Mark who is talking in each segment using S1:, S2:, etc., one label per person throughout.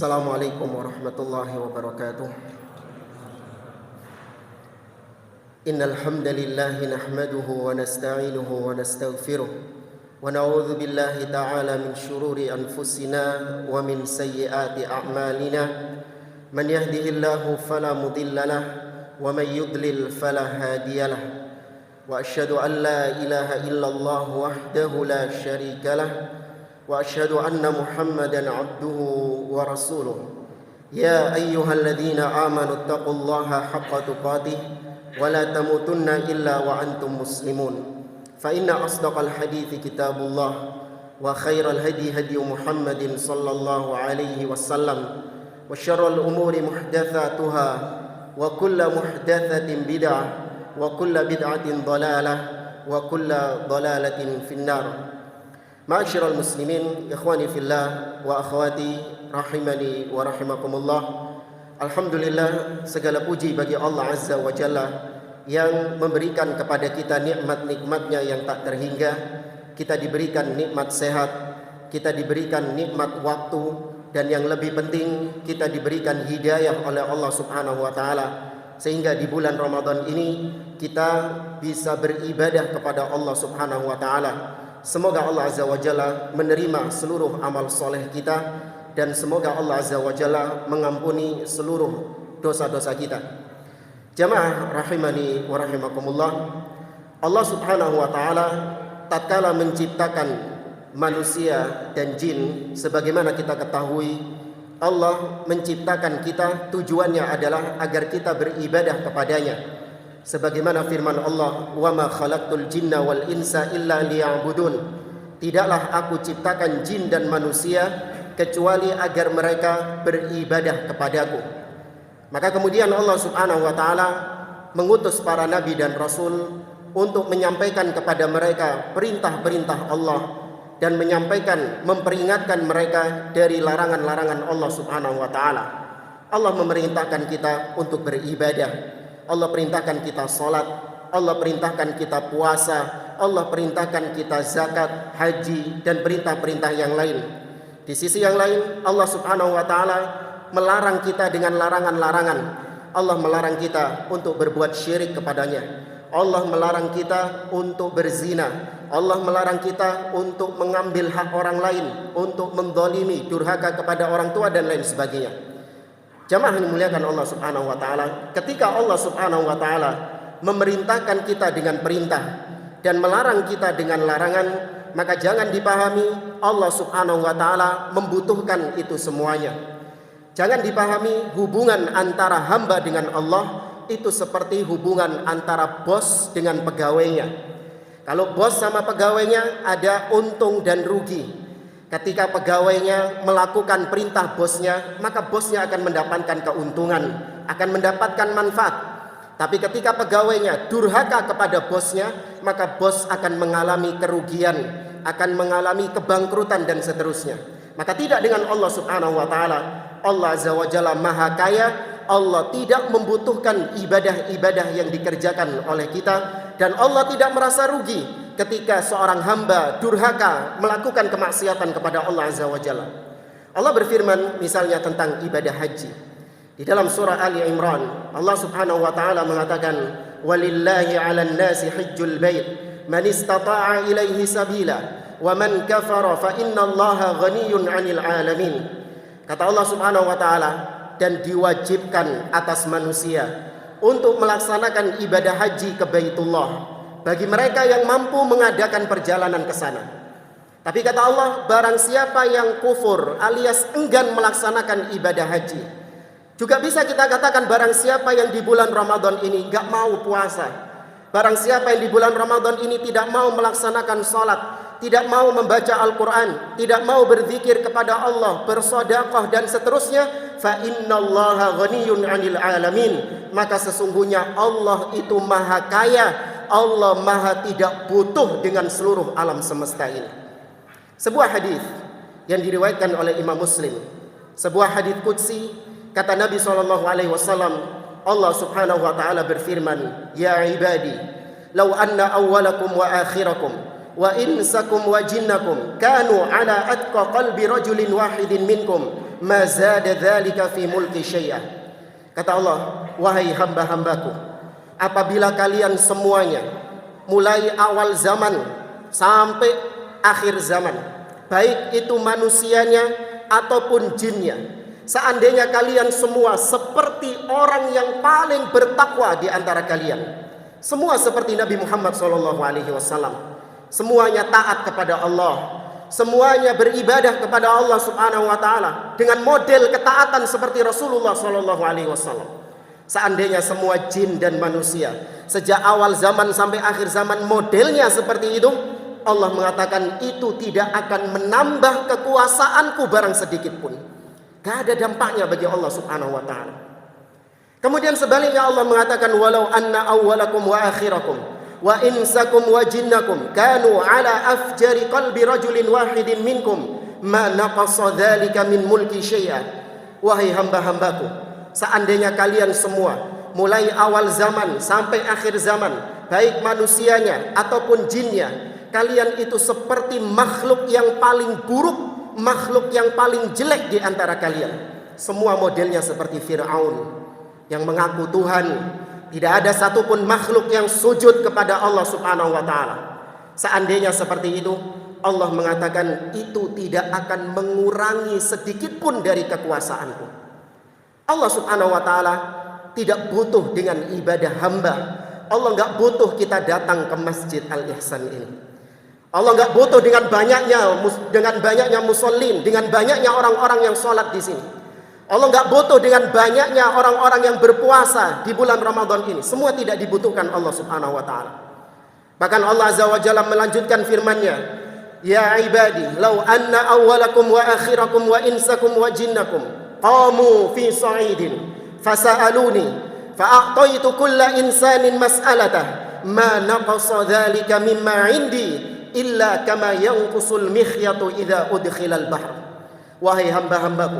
S1: Assalamualaikum warahmatullahi wabarakatuh. Innal hamdalillah nahmaduhu wa nasta'inuhu wa nastaghfiruh wa na'udzu billahi ta'ala min shururi anfusina wa min sayyiati a'malina. Man yahdihillahu fala mudilla lahu wa man yudlil fala hadiya lahu. Wa asyhadu an la ilaha illallah wahdahu la syarika lahu wa asyhadu anna Muhammadan abduhu wa rasuluh. Ya ayyuhalladzina amanu taqullaha haqqa tuqatih wa la tamutunna illa wa antum muslimun. Fa inna asdaqal hadithi kitabullah wa khairal hadi hadi Muhammadin sallallahu alaihi wasallam wa syarrul umuri muhdatsatuha wa kullu muhdatsatin bid'ah wa kullu bid'atin dhalalah wa kullu dhalalatin finnar. Ma'asyiral muslimin, ikhwani fillah wa akhwati rahimani wa rahimakumullah. Alhamdulillah, segala puji bagi Allah Azza wa Jalla yang memberikan kepada kita nikmat-nikmatnya yang tak terhingga. Kita diberikan nikmat sehat, kita diberikan nikmat waktu, dan yang lebih penting kita diberikan hidayah oleh Allah Subhanahu wa taala sehingga di bulan Ramadan ini kita bisa beribadah kepada Allah Subhanahu wa taala. Semoga Allah Azza wa Jalla menerima seluruh amal soleh kita, dan semoga Allah Azza wa Jalla mengampuni seluruh dosa-dosa kita. Jamaah rahimani wa rahimakumullah, Allah Subhanahu wa taala tatkala menciptakan manusia dan jin, sebagaimana kita ketahui, Allah menciptakan kita tujuannya adalah agar kita beribadah kepadanya. Sebagaimana firman Allah, "Wa ma khalaqtul jinna wal insa illa liya'budun." Tidaklah aku ciptakan jin dan manusia kecuali agar mereka beribadah kepadaku. Maka kemudian Allah Subhanahu wa taala mengutus para nabi dan rasul untuk menyampaikan kepada mereka perintah-perintah Allah dan menyampaikan, memperingatkan mereka dari larangan-larangan Allah Subhanahu wa taala. Allah memerintahkan kita untuk beribadah. Allah perintahkan kita salat, Allah perintahkan kita puasa, Allah perintahkan kita zakat, haji, dan perintah-perintah yang lain. Di sisi yang lain, Allah Subhanahu wa taala melarang kita dengan larangan-larangan. Allah melarang kita untuk berbuat syirik kepadanya. Allah melarang kita untuk berzina. Allah melarang kita untuk mengambil hak orang lain, untuk mendolimi, durhaka kepada orang tua, dan lain sebagainya. Jamaah yang dimuliakan Allah Subhanahu wa taala, ketika Allah Subhanahu wa taala memerintahkan kita dengan perintah dan melarang kita dengan larangan, maka jangan dipahami Allah Subhanahu wa taala membutuhkan itu semuanya. Jangan dipahami hubungan antara hamba dengan Allah itu seperti hubungan antara bos dengan pegawainya. Kalau bos sama pegawainya ada untung dan rugi. Ketika pegawainya melakukan perintah bosnya, maka bosnya akan mendapatkan keuntungan, akan mendapatkan manfaat. Tapi ketika pegawainya durhaka kepada bosnya, maka bos akan mengalami kerugian, akan mengalami kebangkrutan, dan seterusnya. Maka tidak dengan Allah Subhanahu wa taala. Allah Azza wa Jalla Maha Kaya. Allah tidak membutuhkan ibadah-ibadah yang dikerjakan oleh kita, dan Allah tidak merasa rugi ketika seorang hamba durhaka melakukan kemaksiatan kepada Allah Azza wa Jalla. Allah berfirman misalnya tentang ibadah haji. Di dalam surah Ali Imran, Allah Subhanahu wa taala mengatakan, "Walillahi 'alan nasi hajjul bait man istata'a ilaihi sabila wa man kafara fa innallaha ghaniyyun 'anil 'alamin." Kata Allah Subhanahu wa taala, dan diwajibkan atas manusia untuk melaksanakan ibadah haji ke Baitullah bagi mereka yang mampu mengadakan perjalanan ke sana. Tapi kata Allah, barang siapa yang kufur alias enggan melaksanakan ibadah haji, juga bisa kita katakan barang siapa yang di bulan Ramadan ini gak mau puasa, barang siapa yang di bulan Ramadan ini tidak mau melaksanakan salat, tidak mau membaca Al-Quran, tidak mau berzikir kepada Allah, bersedekah, dan seterusnya, fa innallaha ghaniyyun 'anil 'alamin, maka sesungguhnya Allah itu maha kaya, Allah maha tidak butuh dengan seluruh alam semesta ini. Sebuah hadis yang diriwayatkan oleh Imam Muslim, sebuah hadis qudsi, kata Nabi SAW, Allah Subhanahu wa taala berfirman, "Ya ibadi, law anna awwalakum wa akhirakum wa insakum wa jinnakum kanu ala atqa qalbi rajulin wahidin minkum ma zada dzalika fi mulki syai'a. Kata Allah, wahai hamba-hambaku, apabila kalian semuanya mulai awal zaman sampai akhir zaman, baik itu manusianya ataupun jinnya, seandainya kalian semua seperti orang yang paling bertakwa di antara kalian, semua seperti Nabi Muhammad SAW, semuanya taat kepada Allah, semuanya beribadah kepada Allah Subhanahu wa taala dengan model ketaatan seperti Rasulullah SAW. Seandainya semua jin dan manusia sejak awal zaman sampai akhir zaman modelnya seperti itu, Allah mengatakan itu tidak akan menambah kekuasaanku barang sedikit pun. Gak ada dampaknya bagi Allah Subhanahu wa taala. Kemudian sebaliknya Allah mengatakan, walau anna awwalakum wa akhirakum wa insakum wa jinnakum kanu ala afjari qalbi rajulin wahidin minkum ma naqasa dzalika min mulki syai'a. Wahai hamba-hambaku, seandainya kalian semua mulai awal zaman sampai akhir zaman, baik manusianya ataupun jinnya, kalian itu seperti makhluk yang paling buruk, makhluk yang paling jelek di antara kalian. Semua modelnya seperti Fir'aun yang mengaku Tuhan. Tidak ada satupun makhluk yang sujud kepada Allah Subhanahu wa taala. Seandainya seperti itu, Allah mengatakan itu tidak akan mengurangi sedikit pun dari kekuasaanku. Allah Subhanahu wa taala tidak butuh dengan ibadah hamba. Allah enggak butuh kita datang ke Masjid Al-Ihsan ini. Allah enggak butuh dengan banyaknya musallin, dengan banyaknya orang-orang yang sholat di sini. Allah enggak butuh dengan banyaknya orang-orang yang berpuasa di bulan Ramadan ini. Semua tidak dibutuhkan Allah Subhanahu wa taala. Bahkan Allah Azza wa Jalla melanjutkan firman-Nya, ya ibadi, law anna awwalakum wa akhirakum wa insakum wa jinnakum qamu fi sa'idin fasa'aluni fa'a'taitu kulla insanin mas'alatah ma naqasa dzalika mimma 'indi illa kama yanqusul mikhyatu idza udkhilal bahr. Wahai hamba-hambaku,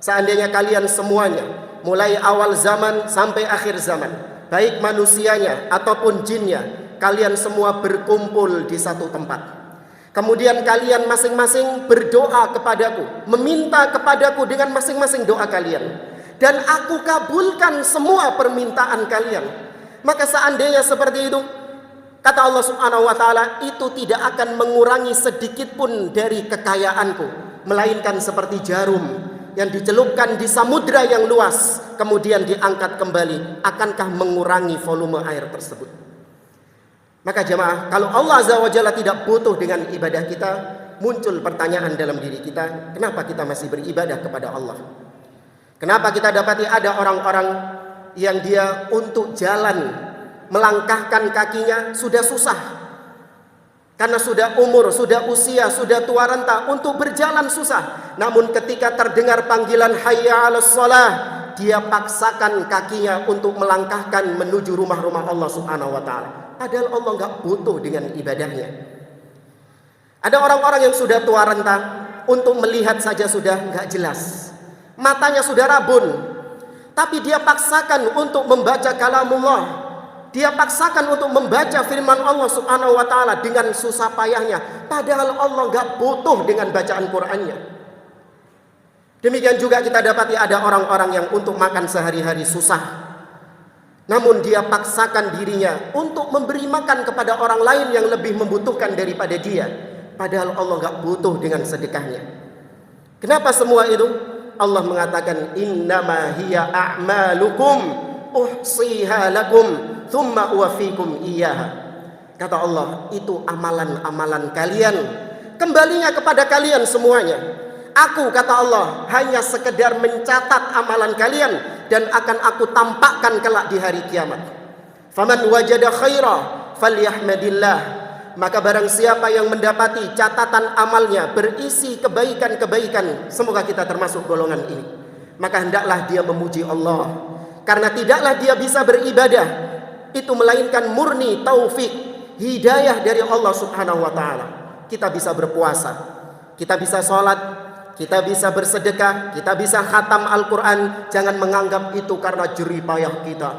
S1: seandainya kalian semuanya mulai awal zaman sampai akhir zaman, baik manusianya ataupun jinnya, kalian semua berkumpul di satu tempat, kemudian kalian masing-masing berdoa kepadaku, meminta kepadaku dengan masing-masing doa kalian, dan aku kabulkan semua permintaan kalian, maka seandainya seperti itu, kata Allah Subhanahu wa taala, itu tidak akan mengurangi sedikit pun dari kekayaanku, melainkan seperti jarum yang dicelupkan di samudra yang luas kemudian diangkat kembali, akankah mengurangi volume air tersebut? Maka jemaah, kalau Allah Azza wa Jalla tidak butuh dengan ibadah kita, muncul pertanyaan dalam diri kita, kenapa kita masih beribadah kepada Allah? Kenapa kita dapati ada orang-orang yang dia untuk jalan, melangkahkan kakinya sudah susah, karena sudah umur, sudah usia, sudah tua renta, untuk berjalan susah. Namun ketika terdengar panggilan hayya 'alas shalah, dia paksakan kakinya untuk melangkahkan menuju rumah-rumah Allah Subhanahu wa taala. Padahal Allah enggak butuh dengan ibadahnya. Ada orang-orang yang sudah tua renta, untuk melihat saja sudah enggak jelas, matanya sudah rabun, tapi dia paksakan untuk membaca kalamullah. Dia paksakan untuk membaca firman Allah Subhanahu wa taala dengan susah payahnya, padahal Allah enggak butuh dengan bacaan Qur'annya. Demikian juga kita dapati ada orang-orang yang untuk makan sehari-hari susah, namun dia paksakan dirinya untuk memberi makan kepada orang lain yang lebih membutuhkan daripada dia, padahal Allah enggak butuh dengan sedekahnya. Kenapa semua itu? Allah mengatakan, innama hiya a'malukum uhsiha lakum thumma uwafikum iyyaha. Kata Allah, itu amalan-amalan kalian, kembalinya kepada kalian semuanya. Aku, kata Allah, hanya sekedar mencatat amalan kalian dan akan aku tampakkan kelak di hari kiamat. Faman wajada khaira falyahmadillah. Maka barang siapa yang mendapati catatan amalnya berisi kebaikan-kebaikan, semoga kita termasuk golongan ini, maka hendaklah dia memuji Allah, karena tidaklah dia bisa beribadah itu melainkan murni taufik, hidayah dari Allah Subhanahu wa taala. Kita bisa berpuasa, kita bisa sholat, kita bisa bersedekah, kita bisa khatam Al-Quran. Jangan menganggap itu karena jerih payah kita,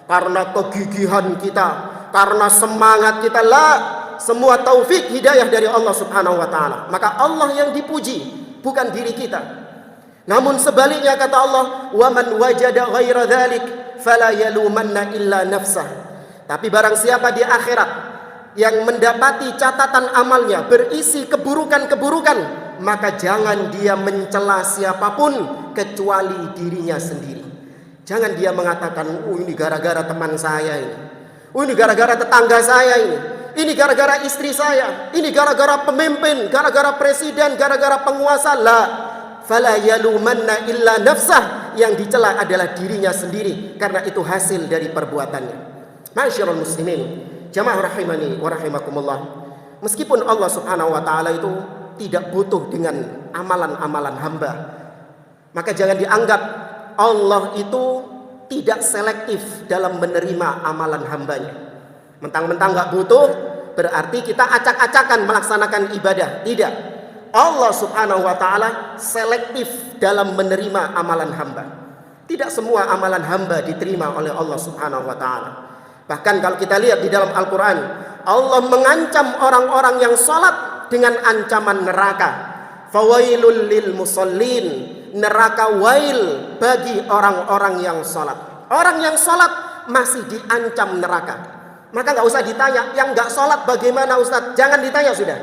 S1: karena kegigihan kita, karena semangat kita. Lah, semua taufik hidayah dari Allah Subhanahu wa taala. Maka Allah yang dipuji, bukan diri kita. Namun sebaliknya kata Allah, "Wa man wajada ghaira dzalik fala yalumanna illa nafsah." Tapi barang siapa di akhirat yang mendapati catatan amalnya berisi keburukan-keburukan, maka jangan dia mencela siapapun kecuali dirinya sendiri. Jangan dia mengatakan, "Oh, ini gara-gara teman saya ini. Oh, ini gara-gara tetangga saya ini. Ini gara-gara istri saya. Ini gara-gara pemimpin, gara-gara presiden, gara-gara penguasa." La, fala yalumanna illa nafsah. Yang dicela adalah dirinya sendiri, karena itu hasil dari perbuatannya. Ma'asyiral muslimin, jamaah rahimani wa rahimakumullah. Meskipun Allah Subhanahu wa taala itu tidak butuh dengan amalan-amalan hamba, maka jangan dianggap Allah itu tidak selektif dalam menerima amalan hambanya. Mentang-mentang gak butuh, berarti kita acak-acakan melaksanakan ibadah. Tidak. Allah Subhanahu wa ta'ala selektif dalam menerima amalan hamba. Tidak semua amalan hamba diterima oleh Allah Subhanahu wa ta'ala. Bahkan kalau kita lihat di dalam Al-Quran, Allah mengancam orang-orang yang salat dengan ancaman neraka. Fawailul lil musallin, neraka wail bagi orang-orang yang salat. Orang yang salat masih diancam neraka. Maka gak usah ditanya, yang gak salat bagaimana Ustaz? Jangan ditanya sudah.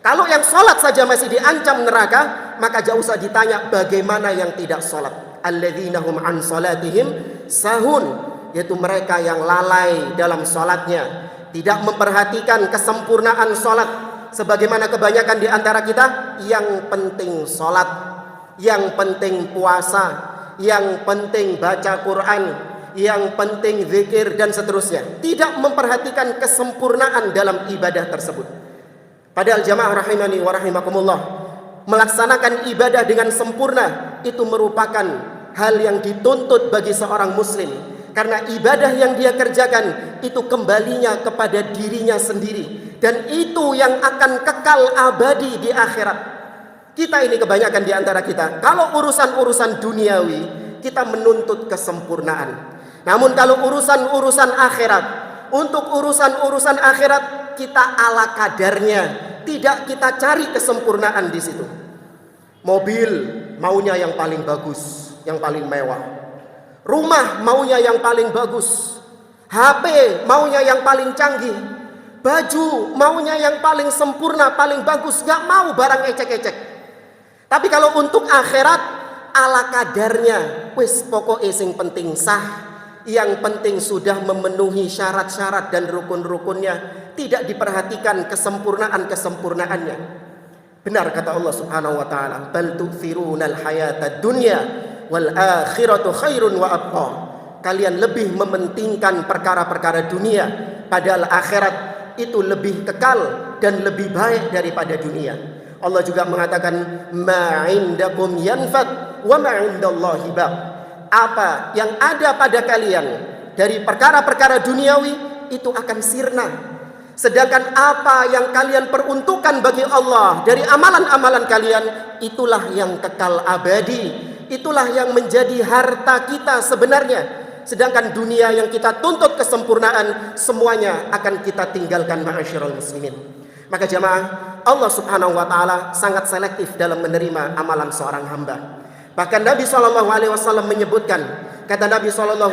S1: Kalau yang sholat saja masih diancam neraka, maka jauh usah ditanya bagaimana yang tidak sholat. Alladzina hum an sholatihim sahun, yaitu mereka yang lalai dalam sholatnya, tidak memperhatikan kesempurnaan sholat. Sebagaimana kebanyakan di antara kita, yang penting sholat, yang penting puasa, yang penting baca Quran, yang penting zikir dan seterusnya. Tidak memperhatikan kesempurnaan dalam ibadah tersebut. Padahal jamaah rahimani wa rahimakumullah, melaksanakan ibadah dengan sempurna itu merupakan hal yang dituntut bagi seorang muslim. Karena ibadah yang dia kerjakan itu kembalinya kepada dirinya sendiri, dan itu yang akan kekal abadi di akhirat. Kita ini kebanyakan di antara kita, kalau urusan-urusan duniawi kita menuntut kesempurnaan. Namun kalau urusan-urusan akhirat, untuk urusan-urusan akhirat kita ala kadarnya, tidak kita cari kesempurnaan di situ. Mobil maunya yang paling bagus, yang paling mewah. Rumah maunya yang paling bagus. HP maunya yang paling canggih. Baju maunya yang paling sempurna, paling bagus, gak mau barang ecek-ecek. Tapi kalau untuk akhirat ala kadarnya, wis pokoknya sing penting sah. Yang penting sudah memenuhi syarat-syarat dan rukun-rukunnya, tidak diperhatikan kesempurnaan-kesempurnaannya. Benar kata Allah Subhanahu wa taala, bal tu'thirunal hayatad dunya wal akhiratu khairun wa abqa. Kalian lebih mementingkan perkara-perkara dunia, padahal akhirat itu lebih kekal dan lebih baik daripada dunia. Allah juga mengatakan, ma indakum yanfad wa ma indallahi baq. Apa yang ada pada kalian dari perkara-perkara duniawi itu akan sirna. Sedangkan apa yang kalian peruntukkan bagi Allah dari amalan-amalan kalian, itulah yang kekal abadi. Itulah yang menjadi harta kita sebenarnya. Sedangkan dunia yang kita tuntut kesempurnaan, semuanya akan kita tinggalkan, ma'asyiral muslimin. Maka jamaah, Allah Subhanahu wa ta'ala sangat selektif dalam menerima amalan seorang hamba. Bahkan Nabi SAW menyebutkan, kata Nabi SAW,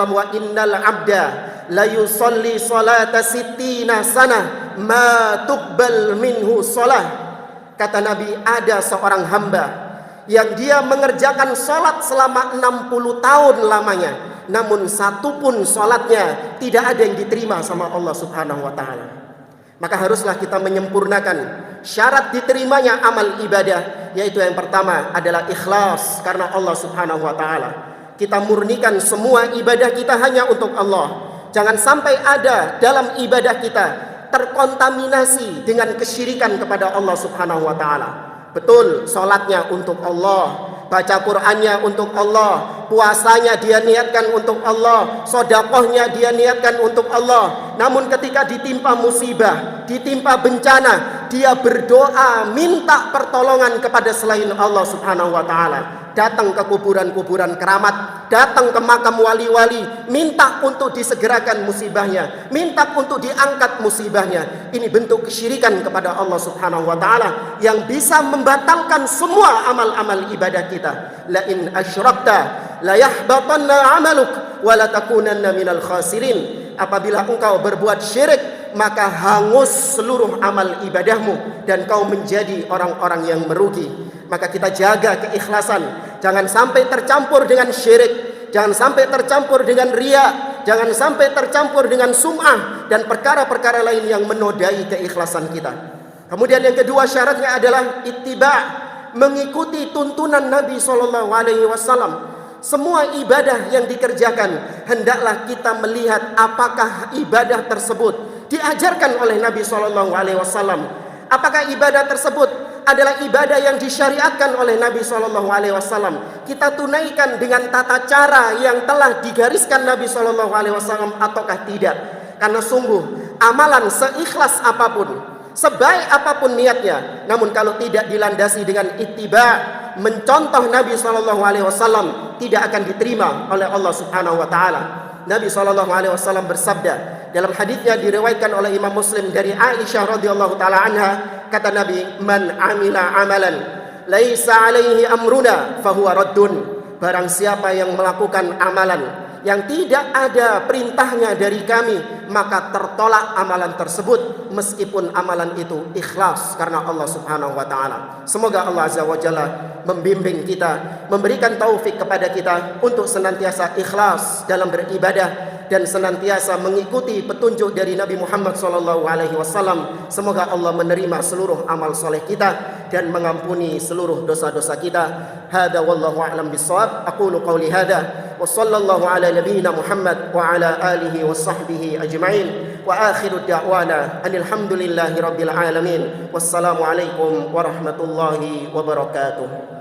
S1: wa innal abda la yusalli salata sittina sanah ma tuqbal minhu salah. Kata Nabi, ada seorang hamba yang dia mengerjakan salat selama 60 tahun lamanya, namun satu pun salatnya tidak ada yang diterima sama Allah Subhanahu wa ta'ala. Maka haruslah kita menyempurnakan syarat diterimanya amal ibadah, yaitu yang pertama adalah ikhlas karena Allah Subhanahu wa ta'ala. Kita murnikan semua ibadah kita hanya untuk Allah. Jangan sampai ada dalam ibadah kita terkontaminasi dengan kesyirikan kepada Allah Subhanahu wa ta'ala. Betul, sholatnya untuk Allah, baca Qur'annya untuk Allah, puasanya dia niatkan untuk Allah, sedekahnya dia niatkan untuk Allah. Namun ketika ditimpa musibah, ditimpa bencana, dia berdoa minta pertolongan kepada selain Allah Subhanahu wa ta'ala. datang ke kuburan-kuburan keramat, datang ke makam wali-wali, minta untuk disegerakan musibahnya, minta untuk diangkat musibahnya. Ini bentuk kesyirikan kepada Allah Subhanahu wa taala yang bisa membatalkan semua amal-amal ibadah kita. La in asyrakta la yahbatanna 'amaluk wa la takunanna minal khasirin. Apabila engkau berbuat syirik, maka hangus seluruh amal ibadahmu dan kau menjadi orang-orang yang merugi. Maka kita jaga keikhlasan, jangan sampai tercampur dengan syirik, jangan sampai tercampur dengan riya, jangan sampai tercampur dengan sum'ah dan perkara-perkara lain yang menodai keikhlasan kita. Kemudian yang kedua syaratnya adalah ittiba', mengikuti tuntunan Nabi SAW. Semua ibadah yang dikerjakan hendaklah kita melihat apakah ibadah tersebut diajarkan oleh Nabi SAW. Apakah ibadah tersebut adalah ibadah yang disyariatkan oleh Nabi SAW? Kita tunaikan dengan tata cara yang telah digariskan Nabi SAW ataukah tidak? Karena sungguh amalan seikhlas apapun, sebaik apapun niatnya, namun kalau tidak dilandasi dengan ittiba', mencontoh Nabi SAW, tidak akan diterima oleh Allah Subhanahu wa taala. Nabi SAW bersabda dalam hadisnya diriwayatkan oleh Imam Muslim dari Aisyah radhiyallahu taala anha, kata Nabi, "Man amila amalan laisa alaihi amruna fahuwa raddun." Barang siapa yang melakukan amalan yang tidak ada perintahnya dari kami, maka tertolak amalan tersebut, meskipun amalan itu ikhlas karena Allah Subhanahu wa taala. Semoga Allah Azza wa Jalla membimbing kita, memberikan taufik kepada kita untuk senantiasa ikhlas dalam beribadah dan senantiasa mengikuti petunjuk dari Nabi Muhammad SAW. Semoga Allah menerima seluruh amal soleh kita dan mengampuni seluruh dosa-dosa kita. Hada wallahu a'lam bissawab. Aqulu qawli hada wa sallallahu ala nabiyyina Muhammad wa ala alihi wa sahbihi ajma'in. Wa akhiru da'wana anil hamdulillahi rabbil alamin. Wassalamu alaikum warahmatullahi wabarakatuh.